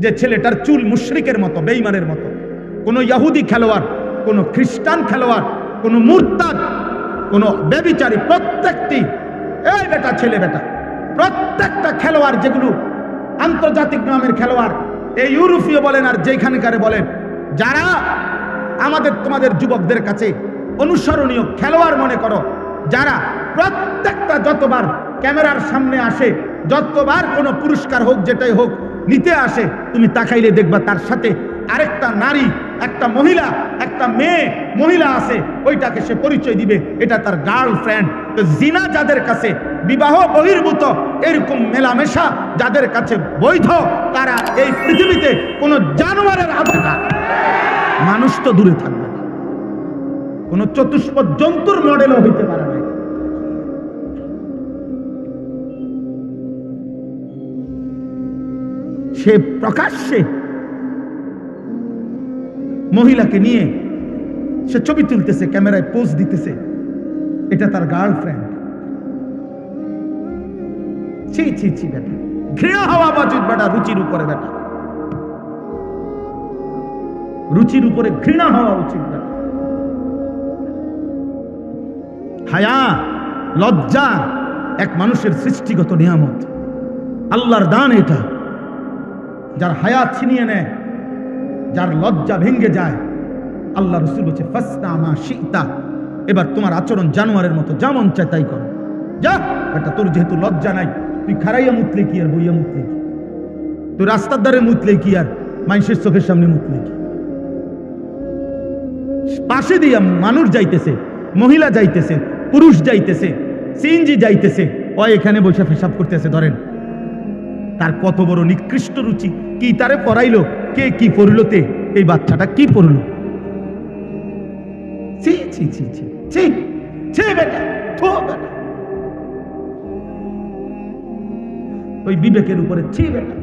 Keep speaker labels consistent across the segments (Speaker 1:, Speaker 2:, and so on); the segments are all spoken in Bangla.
Speaker 1: যে ছেলেটার চুল মুশরিকের মতো, বেঈমানের মতো। কোন ইহুদি খেলোয়াড়, কোন খ্রিস্টান খেলোয়াড়, কোন মুরতাদ, কোন ব্যভিচারী, প্রত্যেকটি এই বেটা ছেলে বেটা প্রত্যেকটা খেলোয়াড়, যেগুলো আন্তর্জাতিক নামের খেলোয়াড়, এই ইউরোপীয় বলেন আর যেখানকারে বলেন, যারা আমাদের তোমাদের যুবকদের কাছে অনুসরণীয় খেলোয়াড় মনে করো, যারা প্রত্যেকটা যতবার ক্যামেরার সামনে আসে, যতবার কোনো পুরস্কার হোক যেটাই হোক নিতে আসে, তুমি তাকাইলে দেখবা তার সাথে আরেকটা নারী, একটা মহিলা, একটা মেয়ে মহিলা আছে, ওইটাকে সে পরিচয় দিবে এটা তার গার্লফ্রেন্ড। তো জিনা যাদের কাছে বিবাহ বহির্ভূত এরকম মেলামেশা যাদের কাছে বৈধ, তারা এই পৃথিবীতে কোনো জানোয়ারের আত্মা, মানুষ তো দূরে থাকবে না, কোন চতুষ্পদ জন্তুর মডেলও হইতে পারে না। সে প্রকাশ্যে মহিলাকে নিয়ে সে ছবি তুলতেছে, ক্যামেরায় পোজ দিতেছে, এটা তার গার্লফ্রেন্ড। ছি ছি ছি বেটা, ঘৃণা হওয়া উচিত বেটা, রুচির উপরে বেটা, রুচির উপরে ঘৃণা হওয়া উচিত বেটা। হায়া, লজ্জা এক মানুষের সৃষ্টিগত নিয়ামত, আল্লাহর দান এটা। যার হায়া ছিনিয়ে নেয়, যার লজ্জা ভেঙে যায়, আল্লাহ রাসূল বলেছে ফাসনা মা শিতা, এবার তোমার আচরণ জানোয়ারের মতো, যেমন চায় তাই করো। যা বেটা, তোর যেহেতু লজ্জা নাই, তুই খারাইয়া মুতলে কি আর বইয়া মুতলে কি, তুই রাস্তার ধারে মুতলে কি আর মানুষের চোখের সামনে মুতলে কি। পাশে দিয়া মানুষ যাইতেছে, মহিলা যাইতেছে, পুরুষ যাইতেছে, সিএনজি যাইতেছে, ও এখানে বসে পেশাব করতেছে, ধরেন তার কত বড় নিকৃষ্ট রুচি। কি তারে পড়াইলো, কে কি পড়লো, তে এই বাচ্চাটা কি পড়লো। ছি ছি ছি ছি ছি ছি বেটা, থো বেটা, ওই বিবেকের উপরে ছি বেটা।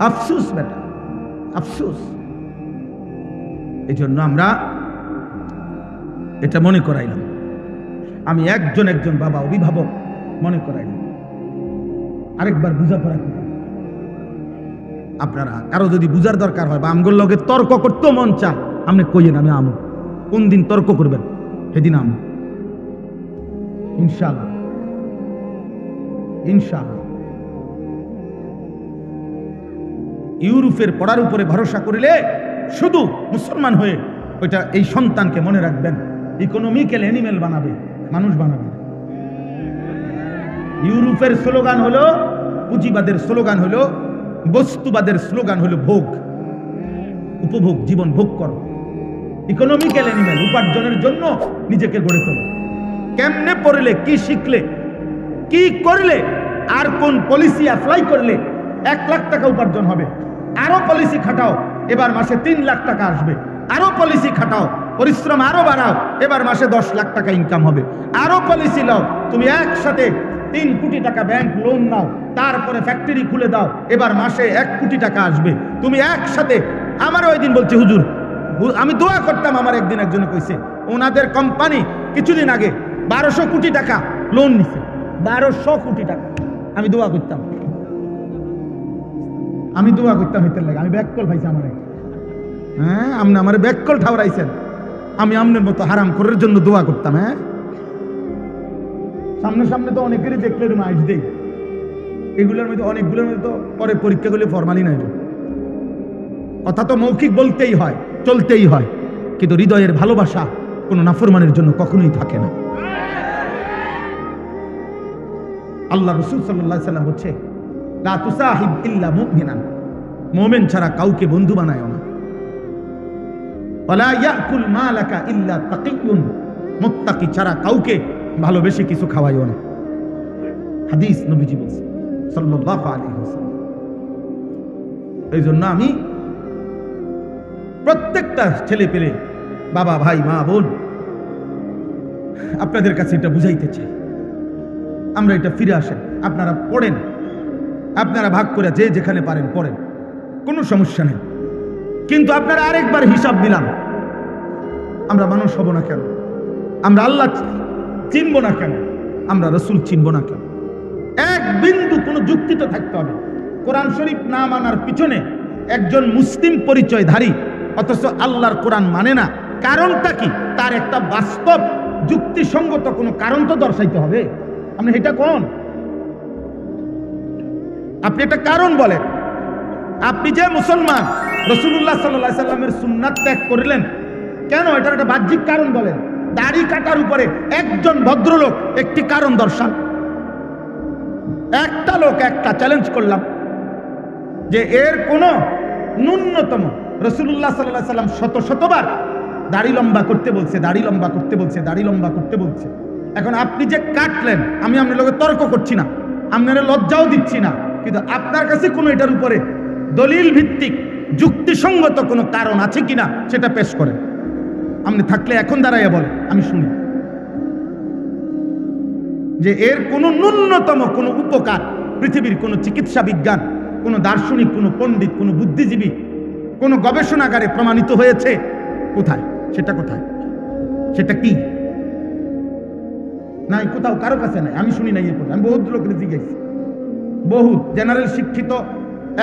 Speaker 1: আফসোস বেটা, আফসোস। এই জন্য আমরা এটা মনে করাইলাম, আমি একজন বাবা অভিভাবক মনে করাইলাম, আরেকবার বুঝাপড়া করি। আপনারা কারো যদি বুঝার দরকার হয় বা আমগুলোর লগে তর্ক করতে মন চায়, আপনি কইয়েন, আমি আমু। কোন দিন তর্ক করবেন সেদিন আমু, ইনশাআল্লাহ ইনশাআল্লাহ। ইউরোপের পড়ার উপরে ভরসা করিলে শুধু মুসলমান হয়ে ওইটা এই সন্তানকে মনে রাখবেন ইকোনমিক্যাল অ্যানিমেল বানাবে, মানুষ বানাবে। ইউরোপের স্লোগান হলো, পুঁজিবাদের স্লোগান হলো, বস্তুবাদের স্লোগান হলো ভোগ, উপভোগ, জীবন ভোগ করো। ইকোনমিক্যাল অ্যানিমেল, উপার্জনের জন্য নিজেকে গড়ে তোলো। কেমনে পড়লে, কি শিখলে, কি করলে, আর কোন পলিসি অ্যাপ্লাই করলে 1 লাখ টাকা উপার্জন হবে, আরো পলিসি খাটাও, এবার মাসে 3 লাখ টাকা আসবে, আরো পলিসি খাটাও, পরিশ্রম আরো বাড়াও, এবার মাসে 10 লাখ টাকা ইনকাম হবে, আরো পলিসি লাও, তুমি একসাথে 3 কোটি টাকা ব্যাংক লোন নাও, তারপরে ফ্যাক্টরি খুলে দাও, এবার মাসে 1 কোটি টাকা আসবে। তুমি একসাথে, আমারও ওই দিন বলছে হুজুর, আমি দোয়া করতাম, আমার একদিন একজনে কইছে ওনাদের কোম্পানি কিছুদিন আগে 1200 কোটি টাকা লোন নিছে, 1200 কোটি টাকা। আমি দোয়া করতাম, হইতে লাগে, আমি ব্যাককল পাইছি আমার। হ্যাঁ, আপনি আমার ব্যাককল ঠাউরাইছেন, আমি আপনার মতো হারাম করার জন্য দোয়া করতাম। হ্যাঁ, সামনে তো অনেকেরই দেখলে আইস দেই, এগুলোর মধ্যে অনেকগুলোর মধ্যে তো পরে পরীক্ষাগুলো ফরমালি নাই। কথা তো মৌখিক বলতেই হয়, চলতেই হয়, কিন্তু হৃদয়ের ভালোবাসা কোনো নাফরমানের জন্য কখনোই থাকে না। আল্লাহ রাসূল সাল্লাল্লাহু আলাইহি ওয়াসাল্লাম বলছে, লা তুসাহিব ইল্লা মুমিনান, মুমিন ছাড়া কাউকে বন্ধু বানায়ও না। ওয়ালা ইয়াকুল মালাকা ইল্লা তাকিয়ুন, মুত্তাকি ছাড়া কাউকে ভালোবেসে কিছু খাওয়াইও না। হাদিস নবীজি বলেছে সাল্লাল্লাহু আলাইহি ওয়াসাল্লাম। এই জন্য আমি প্রত্যেকটা ছেলে পেলে, বাবা, ভাই, মা, বোন, আপনাদের কাছে এটা বুঝাইতে চাই, আমরা এটা ফিরে আসেন, আপনারা পড়েন, আপনারা ভাগ করে যে যেখানে পারেন পড়েন, কোনো সমস্যা নেই। কিন্তু আপনারা আরেকবার হিসাব দিলাম, আমরা মানুষ হব না কেন, আমরা আল্লাহ চিনব না কেন, আমরা রাসূল চিনব না কেন? এক বিন্দু কোনো যুক্তি তো থাকতে হবে। কোরআন শরীফ না মানার পিছনে একজন মুসলিম পরিচয়ধারী অথচ আল্লাহর কোরআন মানে না, কারণটা কি? তার একটা বাস্তব যুক্তিসঙ্গত কোনো কারণ তো দর্শাইতে হবে। আপনি এটা কোন, আপনি একটা কারণ বলেন। আপনি যে মুসলমান, রাসূলুল্লাহ সাল্লাল্লাহু আলাইহি সাল্লামের সুন্নাত ত্যাগ করলেন কেন? এটার একটা বাহ্যিক কারণ বলেন। দাড়ি কাটার উপরে একজন ভদ্রলোক একটি কারণ দর্শান। একটা লোক, একটা চ্যালেঞ্জ করলাম যে এর কোনো ন্যূনতম, রাসূলুল্লাহ সাল্লাল্লাহু আলাইহি সাল্লাম শতবার দাড়ি লম্বা করতে বলছে, দাড়ি লম্বা করতে বলছে, দাড়ি লম্বা করতে বলছে। এখন আপনি যে কাটলেন, আমি আপনার লোকের তর্ক করছি না, আপনার লজ্জাও দিচ্ছি না, কিন্তু আপনার কাছে কোনো এটার উপরে দলিল ভিত্তিক যুক্তিসঙ্গত কোনো কারণ আছে কিনা সেটা পেশ করেন। আপনি থাকলে এখন দাঁড়াইয়া বলেন, আমি শুনি যে এর কোনো ন্যূনতম কোনো উপকার পৃথিবীর কোনো চিকিৎসা বিজ্ঞান, কোনো দার্শনিক, কোনো পণ্ডিত, কোনো বুদ্ধিজীবী, কোনো গবেষণাগারে প্রমাণিত হয়েছে? কোথায় সেটা? কোথায় সেটা? কি নাই, কোথাও কারো কাছে নাই, আমি শুনি নাই। এরপর আমি বহুত লোকের জিজ্ঞাসি, বহুত জেনারেল শিক্ষিত,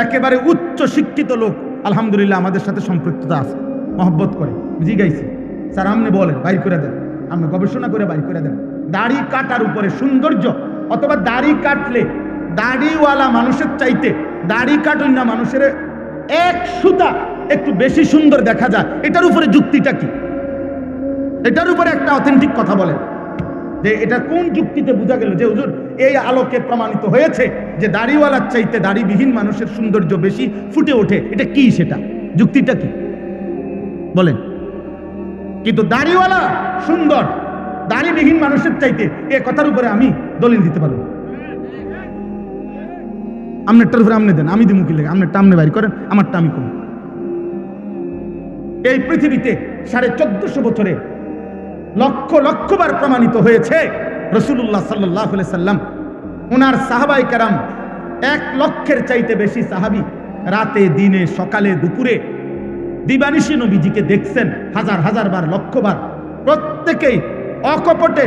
Speaker 1: একেবারে উচ্চ শিক্ষিত লোক আলহামদুলিল্লাহ আমাদের সাথে সম্পৃক্ততা আছে, মহব্বত করে। জিজ্ঞাসি, স্যার আপনি বলেন, বাইর করে দেন, আপনি গবেষণা করে বাইর করে দেন। দাড়ি কাটার উপরে সৌন্দর্য, অথবা দাড়ি কাটলে দাড়িওয়ালা মানুষের চাইতে দাড়ি কাটুন না মানুষের এক সুতা একটু বেশি সুন্দর দেখা যায়, এটার উপরে যুক্তিটা কি? এটার উপরে একটা অথেন্টিক কথা বলেন যে এটা কোন যুক্তিতে বোঝা গেল যে হুজুর এই আলোকে প্রমাণিত হয়েছে যে দাড়িওয়ালার চাইতে দাড়িবিহীন মানুষের সৌন্দর্য বেশি ফুটে ওঠে। এটা কি? সেটা যুক্তিটা কি বলেন? কিন্তু দাড়িওয়ালা সুন্দর দাড়িবিহীন মানুষের চাইতে, এ কথার উপরে আমি দলিল দিতে পারবো। আপনারটার উপরে আপনি দেন, আমি দিমুখী লেগে, আপনারটা আপনি বাইর করেন, আমারটা আমি করি। এই পৃথিবীতে 1450 বছরে লক্ষ লক্ষবার প্রমাণিত হয়েছে রাসূলুল্লাহ সাল্লাল্লাহু আলাইহি সাল্লাম, ওনার সাহাবায়ে কেরাম 1 লক্ষের চাইতে বেশি সাহাবী রাতে দিনে সকালে দুপুরে দিবানিশি নবীজিকে দেখছেন হাজার হাজার বার, লক্ষবার। প্রত্যেকেই অকপটে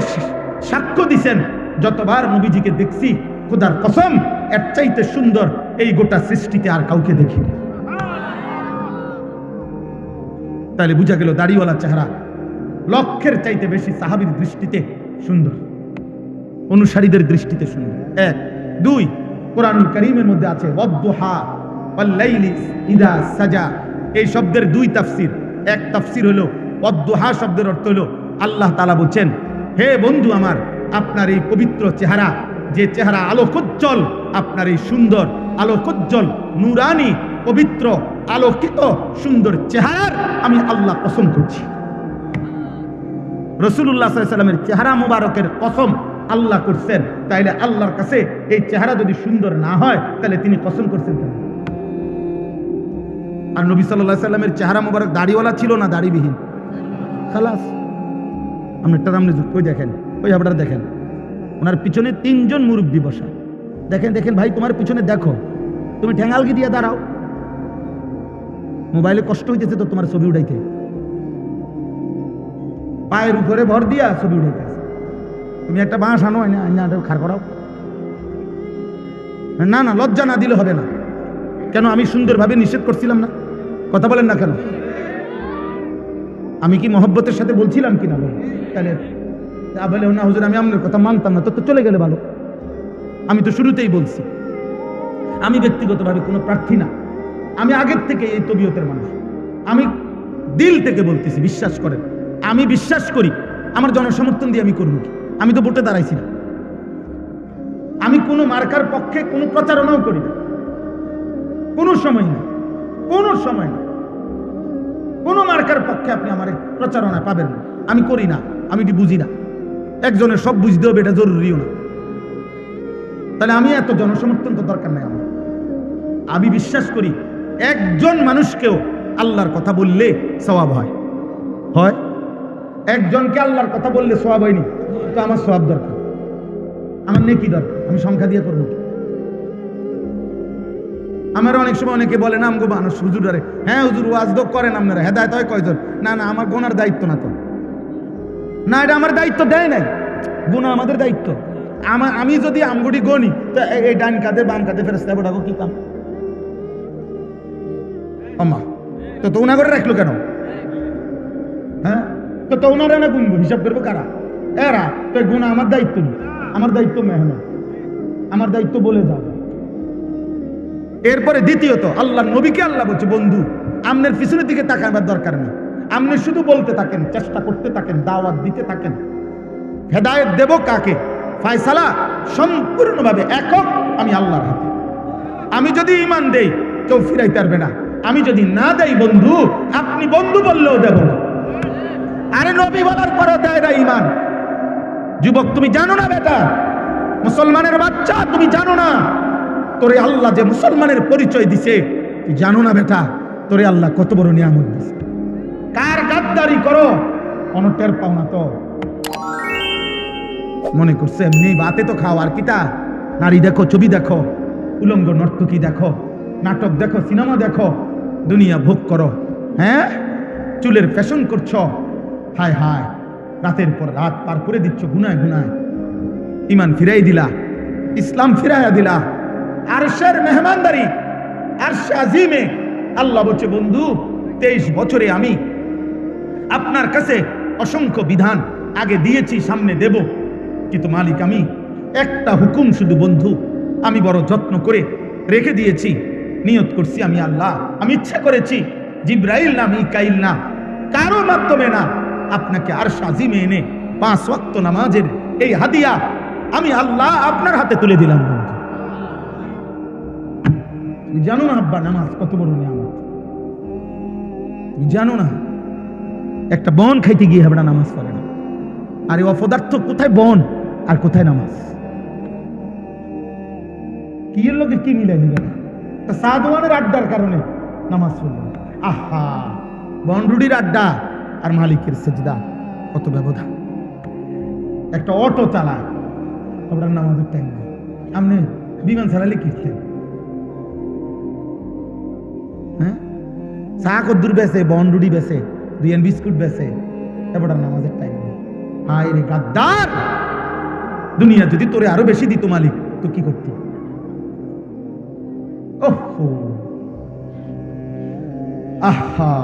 Speaker 1: সাক্ষ্য দিছেন, যতবার নবীজিকে দেখছি খোদার কসম এর চাইতে সুন্দর এই গোটা সৃষ্টিতে আর কাউকে দেখিনি। তাহলে বুঝা গেল দাড়িওয়ালা চেহারা লক্ষের চাইতে বেশি সাহাবীর দৃষ্টিতে সুন্দর, অনুসারীদের দৃষ্টিতে সুন্দর। 1 2 কোরআনুল কারীমের মধ্যে আছে ওয়াদ-দুহা ওয়াল-লাইলি ইযা সাজা, এই শব্দের 2 তাফসীর। এক তাফসীর হলো ওয়াদ-দুহা শব্দের অর্থ হলো আল্লাহ তাআলা বলছেন, হে বন্ধু আমার, আপনার এই পবিত্র চেহারা, যে চেহারা আলোকোজ্জ্বল, আপনার এই সুন্দর আলোকোজ্জ্বল নূরানি পবিত্র আলোকিত সুন্দর চেহারার আমি আল্লাহ কসম করছি। রাসূলুল্লাহ সাল্লাল্লাহু আলাইহি সাল্লামের চেহারা মুবারকের কসম আল্লাহ করছেন, তাইলে আল্লাহর কাছে এই চেহারা যদি সুন্দর না হয় তাহলে তিনি কসম করছেন কেন? আর নবী সাল্লাল্লাহু আলাইহি সাল্লামের চেহারা মুবারক দাড়িওয়ালা ছিল না দাড়িবিহীন? খালাস। আপনি একটা নাম কই দেখেন, ওই আপনারা দেখেন, ওনার পিছনে 3 জন মুরব্বী বসা। দেখেন দেখেন ভাই, তোমার পিছনে দেখো, তুমি ঠ্যাঙ্গালগি দিয়ে দাঁড়াও, মোবাইলে কষ্ট হইতেছে তো তোমার ছবি উঠাইতে, পায়ের উপরে ভর দিয়া ছবি উঠাইতেছে। তুমি একটা বাঁশ আনো, খাড় করাও। না না, লজ্জা না দিলে হবে না। কেন? আমি সুন্দরভাবে নিষেধ করছিলাম না? কথা বলেন না কেন? আমি কি মহব্বতের সাথে বলছিলাম কিনা? তাহলে বলে না হুজুর আমি আপনার কথা মানতাম না, তো চলে গেলে ভালো। আমি তো শুরুতেই বলছি আমি ব্যক্তিগতভাবে কোনো প্রার্থী না, আমি আগের থেকে এই তবিয়তের মানুষ। আমি দিল থেকে বলতেছি, বিশ্বাস করেন, আমি বিশ্বাস করি আমার জনসমর্থন দিয়ে আমি করবো কি? আমি তো ভোটে দাঁড়াইছি না, আমি কোনো মার্কার পক্ষে কোনো প্রচারণাও করি না, কোনো সময় না, কোনো সময় না, কোনো মার্কার পক্ষে আপনি আমার প্রচারণা পাবেন না। আমি করি না, আমি এটি বুঝি না। একজনের সব বুঝতে হবে এটা জরুরিও না। তাহলে আমি এত জনসমর্থন তো দরকার নাই আমার। আমি বিশ্বাস করি একজন মানুষকেও আল্লাহর কথা বললে সওয়াব হয়। হয় একজনকে আল্লাহর কথা বললে সওয়াব হয়নি, তো আমার সওয়াব দরকার, আমার নেকি দরকার। আমি সংখ্যা দিয়ে করবো কি? আমার অনেক সময় অনেকে বলে না আমগো মানুষ হুজুরে, হ্যাঁ হুজুর ওয়াজ তো করেন আপনারা, হেদায়েত হয় কয়জন? না না, আমার গোনার দায়িত্ব না তো, না এটা আমার দায়িত্ব দেয় নাই, গুনাহ আমাদের দায়িত্ব। আমি যদি আঙ্গুটি গনি তো এই ডান কাঁধে বাম কাঁধে ফেরেশতা পড়াবো কি কাম? আমা তো উনা করে রাখলো কেন? হ্যাঁ, তো উনারা না গুনবো, হিসাব করবো কারা? এরা। তো গুণা আমার দায়িত্ব নেই, আমার দায়িত্ব মেহনত, আমার দায়িত্ব বলে যাও। এরপরে দ্বিতীয়ত, আল্লাহ নবীকে আল্লাহ বলছে, বন্ধু আমনের পিছনের দিকে তাকাবার দরকার নেই, আপনি শুধু বলতে থাকেন, চেষ্টা করতে থাকেন, দাওয়াত দিতে থাকেন। হেদায়েত দেব কাকে? ফয়সালা সম্পূর্ণভাবে একক আমি আল্লাহর হাতে। আমি যদি ঈমান দেই কেউ ফিরাইতে পারবে না, আমি যদি না দেই বন্ধু, আপনি বন্ধু বললেও দেব না। আরে নবী বলার পরও দেয় না ঈমান। যুবক তুমি জানো না বেটা, মুসলমানের বাচ্চা তুমি জানো না তোরে আল্লাহ যে মুসলমানের পরিচয় দিছে, তুই জানো না বেটা তোরে আল্লাহ কত বড় নিয়ামত দিছে। কার গাদ্দারি করো অনটের পাও না তো মনে করছে এমনি বাতে তো খাও, আর কিটা? নারী দেখো, ছবি দেখো, উলঙ্গ নর্তকী দেখো, নাটক দেখো, সিনেমা দেখো, দুনিয়া ভোগ করো। হ্যাঁ, চুলের ফ্যাশন করছো, হায় হায়, রাতের পর রাত পার করে দিচ্ছ গুনায় গুনায়। ঈমান ফিরাই দিলা, ইসলাম ফিরাইয়া দিলা, আরশের মেহমানদারি, আরশে আজিমে আল্লাহ বলছে, বন্ধু 23 বছরে আমি আপনার কাছে অসংখ্য বিধান আগে দিয়েছি, সামনে দেব, কিন্তু মালিক আমি একটা হুকুম শুধু বন্ধু আমি বড় যত্ন করে রেখে দিয়েছি। নিয়ত করছি আমি আল্লাহ, আমি ইচ্ছা করেছি জিব্রাইল না, মিকাইল না, কারো মাধ্যমে না, আপনাকে আরশ আজিমে এনে 5 ওয়াক্ত নামাজের এই হাদিয়া আমি আল্লাহ আপনার হাতে তুলে দিলাম। বন্ধু তুমি জানো না আব্বা নামাজ কত বড় নিয়ামত? তুমি জানো না একটা বন খাইতে গিয়ে হবে না নামাজ পড়ে না। আর এই অপদার্থ কোথায় বন আর কোথায় নামাজ? কি এর লোকে কি মিলাই দিবে না? সাদওয়ানের আড্ডার কারণে নামাজ পড়ল। আহা, বনরুডির আড্ডা আর মালিকের সেজদা, কত ব্যবধান। একটা অটো চালায়, আপনার নামাজের টাইম নেই। আপনি বিমান চালালে কি? হ্যাঁ, চা কদ্দুর বেছে, বনরুডি বেছে, 2 বিস্কুট বেছে, এবার নামাজের টাইম নেই। হায় রে গাদ্দার, দুনিয়া যদি তোরে আরো বেশি দিত মালিক তো কি করতি? ওহো, আহা,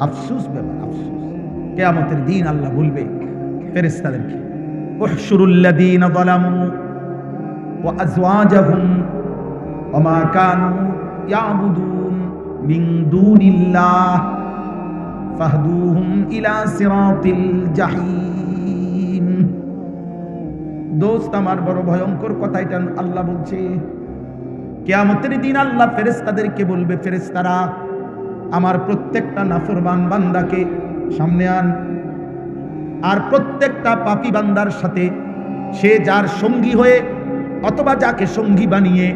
Speaker 1: আফসোস ব্যাপার, আফসোস। কিয়ামতের দিন আল্লাহ বলবে ফেরেশতাদেরকে, উহশুরুল্লাযীনা যালামু ওয়া আযওয়াজাহুম ওয়া মা কানু ইয়াবুদুন মিন দুনিল্লাহ ফাহদুহুম ইলা সিরাতিল জাহিম। দোস্ত আমার বড় ভয়ঙ্কর কথা এটা আল্লাহ বলছে। কিয়ামতের দিন আল্লাহ ফেরেশতাদেরকে বলবে, ফেরেশতারা আমার প্রত্যেকটা নাফরমান বান্দাকে সামনে আন, আর প্রত্যেকটা পাপী বান্দার সাথে সে যার সঙ্গী হয়ে অথবা যাকে সঙ্গী বানিয়ে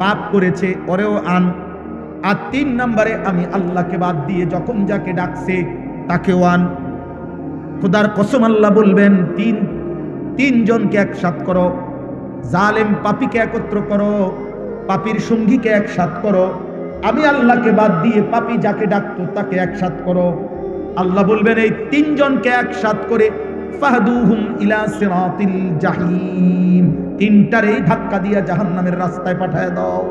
Speaker 1: পাপ করেছে ওরেও আন। আর 3 নম্বরে আমি আল্লাহকে বাদ দিয়ে যখন যাকে ডাকছে তাকেও আন। খোদার কসম আল্লাহ বলবেন, তিনজনকে একসাথ করো, জালেম পাপীকে একত্র করো, পাপীর সঙ্গীকে একসাথ করো, আমি আল্লাহকে বাদ দিয়ে পাপী যাকে ডাকতো তাকে একসাথ করো। আল্লাহ বলবেন এই 3 জনকে একসাথ করে ফাহদুহুম ইলা সিরাতিল জাহিম, 3টারেই ধাক্কা দিয়ে জাহান্নামের রাস্তায় পাঠায় দাও।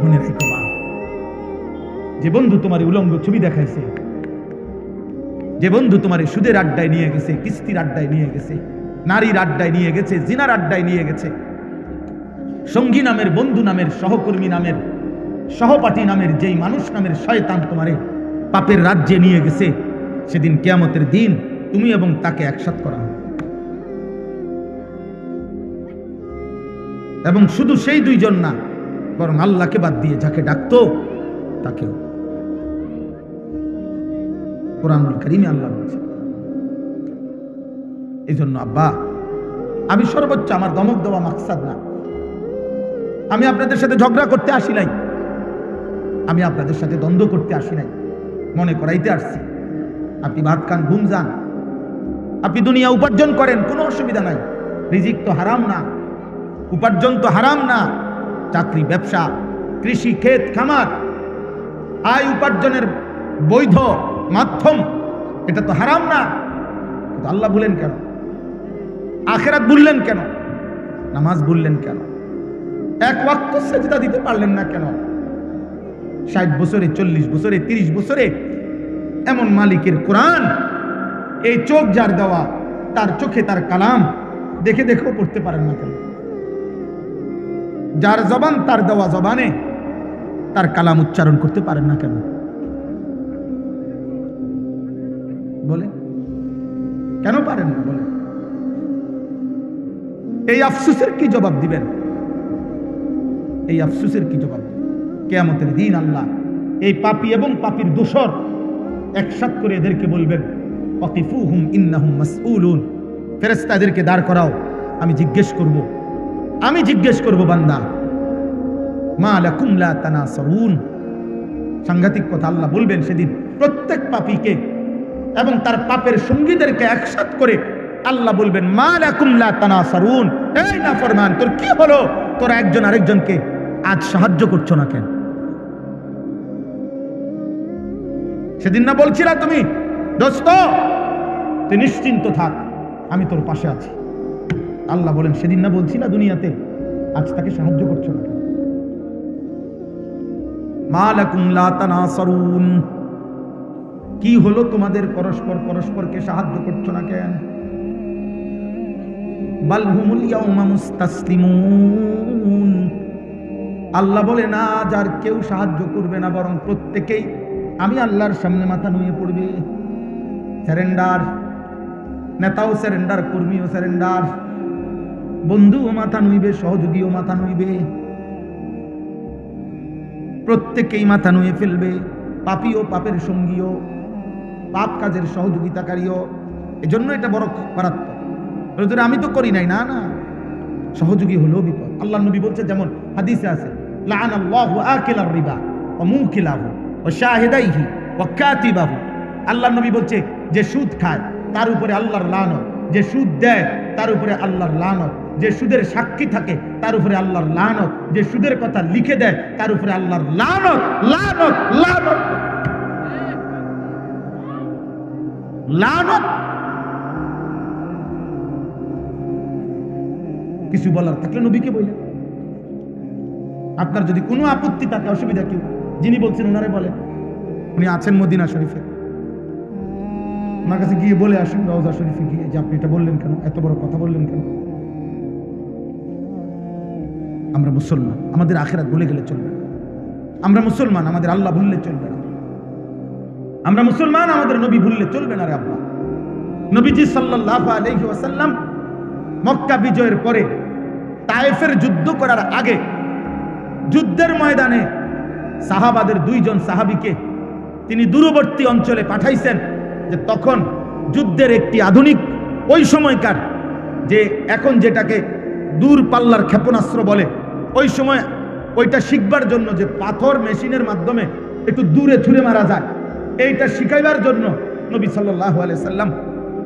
Speaker 1: মনে রেখো বাবা, যে বন্ধু তোমার উলঙ্গ ছবি দেখাইছে, যে বন্ধু তোমার সুদের আড্ডায় নিয়ে গেছে, কিস্তির আড্ডায় নিয়ে গেছে, নারীর আড্ডায় নিয়ে গেছে, জিনার আড্ডায় নিয়ে গেছে, সঙ্গী নামের, বন্ধু নামের, সহকর্মী নামের, সহপাঠী নামের যেই মানুষ নামের শয়তান তোমারে পাপের রাজ্যে নিয়ে গেছে, সেদিন কিয়ামতের দিন তুমি এবং তাকে একসাথ করা হবে। এবং শুধু সেই 2 জন না, বরং আল্লাহকে বাদ দিয়ে যাকে ডাকতো তাকেও। কোরআনুল কারীমে আল্লাহ বলছে। এই জন্য আব্বা, আমি সর্বোচ্চ আমার দমক দেওয়া মাকসাদ না, আমি আপনাদের সাথে ঝগড়া করতে আসি নাই, আমি আপনাদের সাথে দ্বন্দ্ব করতে আসি নাই, মনে করাইতে আসছি। আপনি ভাত খান, ঘুম যান, আপনি দুনিয়া উপার্জন করেন, কোনো অসুবিধা নাই। রিজিক তো হারাম না, উপার্জন তো হারাম না। চাকরি, ব্যবসা, কৃষি, ক্ষেত খামার, আয় উপার্জনের বৈধ মাধ্যম, এটা তো হারাম না। তো আল্লাহ ভুলেন কেন? আখিরাত ভুললেন কেন? নামাজ ভুললেন কেন? এক ওয়াক্ত সেজদা দিতে পারলেন না কেন? 60 বছরে, 40 বছরে, 30 বছরে এমন মালিকের কোরআন, এই চোখ যার দেওয়া, তার চোখে তার কালাম, দেখে দেখেও পড়তে পারেন না কেন? যার জবান তার দেওয়া জবানে তার কালাম উচ্চারণ করতে পারেন না কেন? বলে কেন পারেন না? বলে এই আফসোসের কি জবাব দিবেন? এই আফসোসের কি জবাব দিবেন? কিয়ামতের দিন আল্লাহ এই পাপী এবং পাপীর দোসর একসাথে করে এদেরকে বলবেন, ওয়াকিফুহুম ইন্নাহুম মাসউলুন। ফেরেশতা এদেরকে দাঁড় করাও, আমি জিজ্ঞেস করব বান্দা, মা লাকুম লা তানাসারুন। সাংঘাতিক কথা আল্লাহ বলবেন সেদিন প্রত্যেক পাপীকে এবং তার পাপের সঙ্গীদেরকে একসাথে করে আল্লাহ বলবেন, মা লাকুম লা তানাসারুন। এই নাফরমান, তোর কি হলো? তোরা একজন আরেকজনকে আজ সাহায্য করছো না কেন? সেদিন না বলছিলা তুমি, দোস্ত তুই নিশ্চিন্ত থাক, আমি তোর পাশে আছি? আল্লাহ বলেন, সেদিন না বলছিলা দুনিয়াতে, আজ তাকে সাহায্য করছো না কেন? মা লাকুম লা তানাসারুন, কি হলো তোমাদের? পরস্পরকে সাহায্য করছো না কেন? বাল হুমুল ইয়াউমা মুস্তাসলিমুন। আল্লাহ বলে না, যার কেউ সাহায্য করবে না, বরং প্রত্যেকেই আমি আল্লাহর সামনে মাথা নুয়ে পড়বে। স্যারেন্ডার, নেতাও স্যারেন্ডার, কর্মীও স্যারেন্ডার, বন্ধুও মাথা নুইবে, সহযোগীও মাথা নুইবে, প্রত্যেকেই মাথা নুয়ে ফেলবে। পাপীও, পাপের সঙ্গীও, পাপ কাজের সহযোগিতাকারীও। এজন্য এটা বড় মারাত্মক। আমি তো করি নাই, না না, সহযোগী হলেও বিপদ। আল্লাহ নবী বলছে, যেমন হাদিসে আছে, লাআনাল্লাহু আকিলার রিবা ওয়া মুকিলাহু ওয়া শাহিদাইহি ওয়া কাতিবাহু। আল্লাহ নবী বলছে, যে সুদ খায় তার উপরে আল্লাহর লানত, যে সুদ দেয় তার উপরে আল্লাহর লানত, যে সুদের সাক্ষী থাকে তার উপরে আল্লাহর লানত, যে সুদের কথা লিখে দেয় তার উপরে আল্লাহর লানত, লানত, লানত, লানত। কিছু বলার থাকলে নবীকে বললেন। আপনার যদি কোনো আপত্তি থাকে, অসুবিধা কেউ, যিনি বলছেন ওনারে বলেন। উনি আছেন মদিনা শরীফে, ওনার কাছে গিয়ে বলে আসুন, রওজা শরীফে গিয়ে, যে আপনি এটা বললেন কেন, এত বড় কথা বললেন কেন? আমরা মুসলমান, আমাদের আখিরাত ভুলে গেলে চলবে না। আমরা মুসলমান, আমাদের আল্লাহ ভুললে চলবে না। আমরা মুসলমান, আমাদের নবী ভুললে চলবে না রে আব্বা। নবীজি সাল্লাল্লাহু আলাইহি ওয়াসাল্লাম মক্কা বিজয়ের পরে তায়েফের যুদ্ধ করার আগে যুদ্ধের ময়দানে সাহাবাদের 2 জন সাহাবীকে তিনি দূরবর্তী অঞ্চলে পাঠাইছেন, যে তখন যুদ্ধের একটি আধুনিক, ওই সময়কার যে এখন যেটাকে দূর পাল্লার ক্ষেপণাস্ত্র বলে, ওই সময় ওইটা শিখবার জন্য যে পাথর মেশিনের মাধ্যমে একটু দূরে ছুঁড়ে মারা যায়, এইটা শিখাইবার জন্য নবী সাল্লাল্লাহু আলাইহি সাল্লাম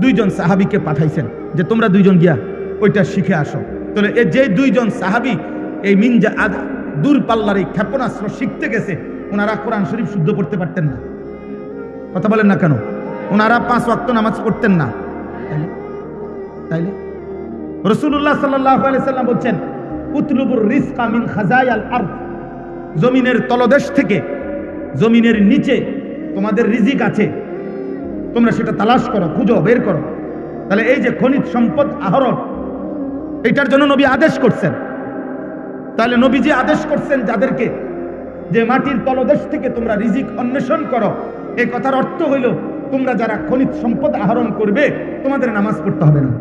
Speaker 1: 2 জন সাহাবীকে পাঠাইছেন, যে তোমরা 2 জন গিয়া ওইটা শিখে আসো। তাহলে এই যে 2 জন সাহাবী এই মিনজা দূর পাল্লার এই ক্ষেপণাস্ত্র শিখতে গেছে, ওনারা কোরআন শরীফ শুদ্ধ পড়তে পারতেন না। কথা বলেন না কেন? ওনারা 5 ওয়াক্ত নামাজ পড়তেন না। তাইলে রাসূলুল্লাহ সাল্লাল্লাহু আলাইহি সাল্লাম বলছেন, উতলুবুর রিজকা মিন খাজায়াল আরদ। জমিনের তলদেশ থেকে, জমিনের নিচে তোমাদের রিজিক আছে, তোমরা সেটা তালাশ করো, খুঁজো, বের করো। তাহলে এই যে খনিজ সম্পদ আহরণ, এটার জন্য নবী আদেশ করছেন। তাহলে নবীজি আদেশ করছেন যাদেরকে, যে মাটির তলদেশ থেকে তোমরা রিজিক অন্বেষণ করো, এই কথার অর্থ হইল তোমরা যারা খনিজ সম্পদ আহরণ করবে, তোমাদের নামাজ পড়তে হবে না,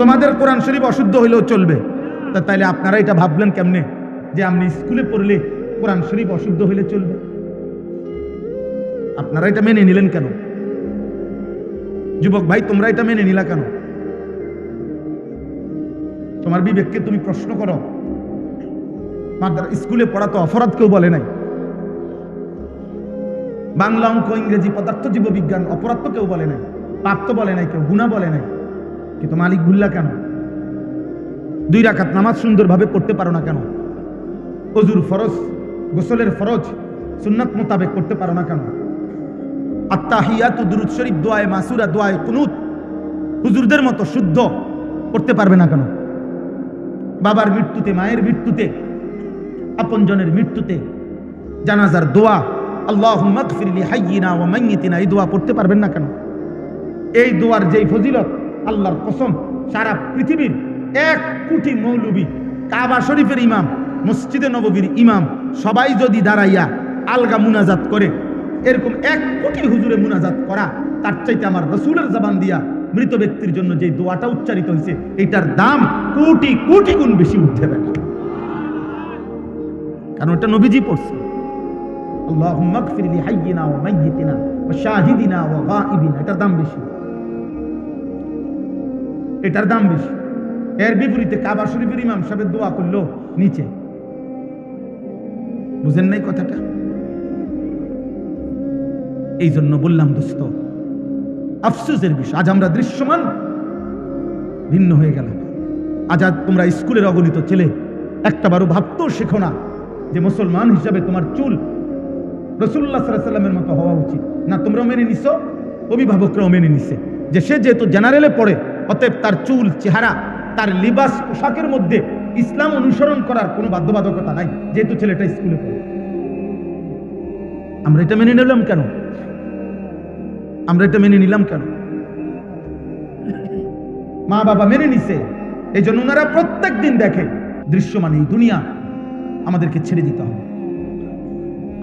Speaker 1: তোমাদের কোরআন শরীফ অশুদ্ধ হইলেও চলবে। তাইলে আপনারা এটা ভাবলেন কেমনে যে আপনি স্কুলে পড়লে কোরআন শরীফ অশুদ্ধ হইলে চলবে? আপনারা এটা মেনে নিলেন কেন? যুবক ভাই, তোমরা এটা মেনে নিলা কেন? তোমার বিবেককে তুমি প্রশ্ন করো। স্কুলে পড়া তো অপরাধ কেউ বলে নাই। বাংলা, অঙ্ক, ইংরেজি, পদার্থ, জীববিজ্ঞান অপরাধ তো কেউ বলে নাই, পাপ তো বলে নাই কেউ, গুনাহ বলে নাই। কিন্তু মালিক ভুললা কেন? 2 রাকাত নামাজ সুন্দরভাবে পড়তে পারো না কেন? ওযুর ফরজ, গোসলের ফরজ সুন্নাত মোতাবেক করতে পারো না কেন? আত্তাহিয়াতু, দুরূদ শরীফ, দোয়ায়ে মাসুরা, দোয়ায়ে কুনুত হুজুরদের মতো শুদ্ধ করতে পারবে না কেন? বাবার মৃত্যুতে, মায়ের মৃত্যুতে, আপনজনের মৃত্যুতে জানাজার দোয়া, আল্লাহুম্মা ইগফির লি হাইয়িনা ওয়া মাইয়িতিনা, এই দোয়া পড়তে পারবেন না কেন? এই দোয়ার যেই ফজিলত, আল্লাহর কসম সারা পৃথিবীর 1 কোটি মৌলবী, কাবা শরীফের ইমাম, মসজিদে নববীর ইমাম, সবাই যদি দাঁড়াইয়া আলগা মুনাজাত করে, এরকম 1 কোটি হুজুরে মুনাজাত করা, তার চাইতে আমার রাসূলের জবান দিয়া মৃত ব্যক্তির জন্য যে দোয়াটা উচ্চারিত হয়েছে, এটার দাম কোটি কোটি গুণ বেশি উঠতে পারে, কারণ এটা নবীজি পড়ছে। আল্লাহুম্মা ইগফির লি হাইয়িনা ওয়া মাইয়িতিনা ওয়া শাহিদিনা ওয়া গায়িবিনা, এটার দাম বেশি, এটার দাম বেশি। এর বিপরীতে কাবা শরীফের ইমাম সাহেব দোয়া করলো নিচে, বুঝেন নাই কথাটা? এই জন্য বললাম দোস্ত, আফসোসের বিষয়, আজ আমরা দৃশ্যমান ভিন্ন হয়ে গেলাম। আজ তোমরা স্কুলের অগণিত ছেলে একটাবারও ভাবতেও শেখো না যে মুসলমান হিসাবে তোমার চুল রাসূলুল্লাহ সাল্লাল্লাহু আলাইহি ওয়াসাল্লামের মতো হওয়া উচিত না। তোমরাও মেনে নিছো, অভিভাবকরাও মেনে নিছে যে সে যেহেতু জেনারেলে পড়ে, অতএব তার চুল, চেহারা, তার লিবাস, পোশাকের মধ্যে ইসলাম অনুসরণ করার কোনো বাধ্যবাধকতা নাই, যেহেতু ছেলেটা স্কুলে পড়ে। আমরা এটা মেনে নিলাম কেন? আমরা এটা মেনে নিলাম কেন? মা বাবা মেনে নিছে, এই জন্য ওনারা প্রত্যেক দিন দেখে দৃশ্যমান এই দুনিয়া আমাদেরকে ছেড়ে দিতে হবে,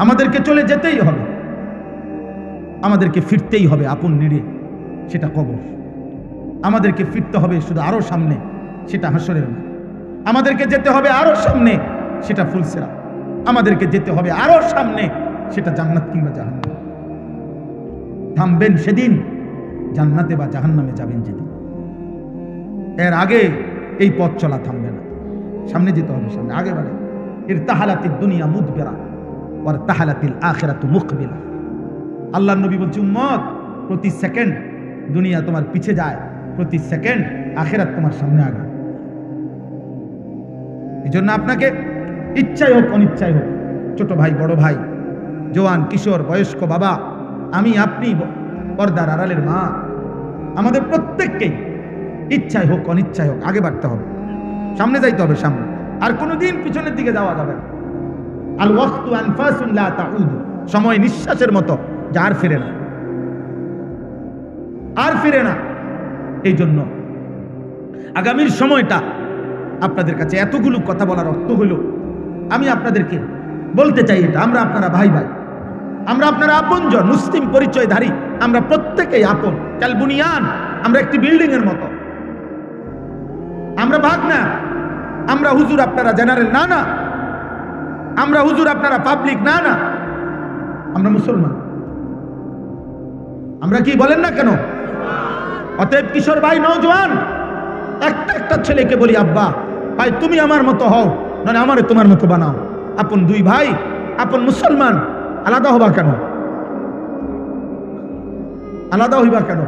Speaker 1: আমাদেরকে চলে যেতেই হবে, আমাদেরকে ফিরতেই হবে আপন নিড়ে, সেটা কবর। আমাদেরকে ফিরতে হবে শুধু আরো সামনে, সেটা হাসরের মাঠ। আমাদেরকে যেতে হবে আরো সামনে, সেটা ফুলসিরাত। আমাদেরকে যেতে হবে আরো সামনে, সেটা জান্নাত কিংবা জাহান্নাম। থামবেন সেদিন, জান্নাতে বা জাহান্নামে যাবেন যেদিন। এর আগে এই পথ চলা থামবে না, সামনে যেতে হবে, সামনে আগে বাড়ে। ইরতাহালাতিদ দুনিয়া মুদবিরা ওয়া ইরতাহালাতিল আখিরাতু মুকবিলা। আল্লাহর নবী বলছে, উম্মত, প্রতি সেকেন্ড দুনিয়া তোমার পিছে যায়, প্রতি সেকেন্ড আখিরাত তোমার সামনে আগে। এই জন্য আপনাকে ইচ্ছাই হোক অনিচ্ছাই হোক, ছোট ভাই, বড় ভাই, জওয়ান, কিশোর, বয়স্ক, বাবা, আমি, আপনি, পর্দার আড়ালের মা, আমাদের প্রত্যেককেই ইচ্ছাই হোক অনিচ্ছাই হোক আগে বাড়তে হবে, সামনে যাইতে হবে, সামনে। আর কোনোদিন পিছনের দিকে যাওয়া যাবে না। আল ওয়াক্তু আনফাসুন লা তাউদ, সময় নিঃশ্বাসের মতো, যা আর ফিরে না, আর ফিরে না। এই জন্য আগামীর সময়টা আপনাদের কাছে এতগুলো কথা বলার অর্থ হলো, আমি আপনাদেরকে বলতে চাই এটা, আমরা আপনারা ভাই ভাই, আমরা আপনারা আপনজন, মুসলিম পরিচয়ধারী, আমরা প্রত্যেকেই আপন। কাল বুনিয়ান, আমরা একটি বিল্ডিং এর মতো, আমরা ভাগ না। আমরা হুজুর আপনারা জেনারেল না, না আমরা হুজুর আপনারা পাবলিক না, না আমরা মুসলমান। আমরা কি বলেন না কেন? অতএব কিশোর ভাই, নওজোয়ান, একটা একটা ছেলেকে বলি, আব্বা ভাই তুমি আমার মতো হও, মানে আমারে তোমার মতো বানাও। আপন দুই ভাই, আপন মুসলমান, আলাদা হবা কেন? আলাদা হইবা কেন?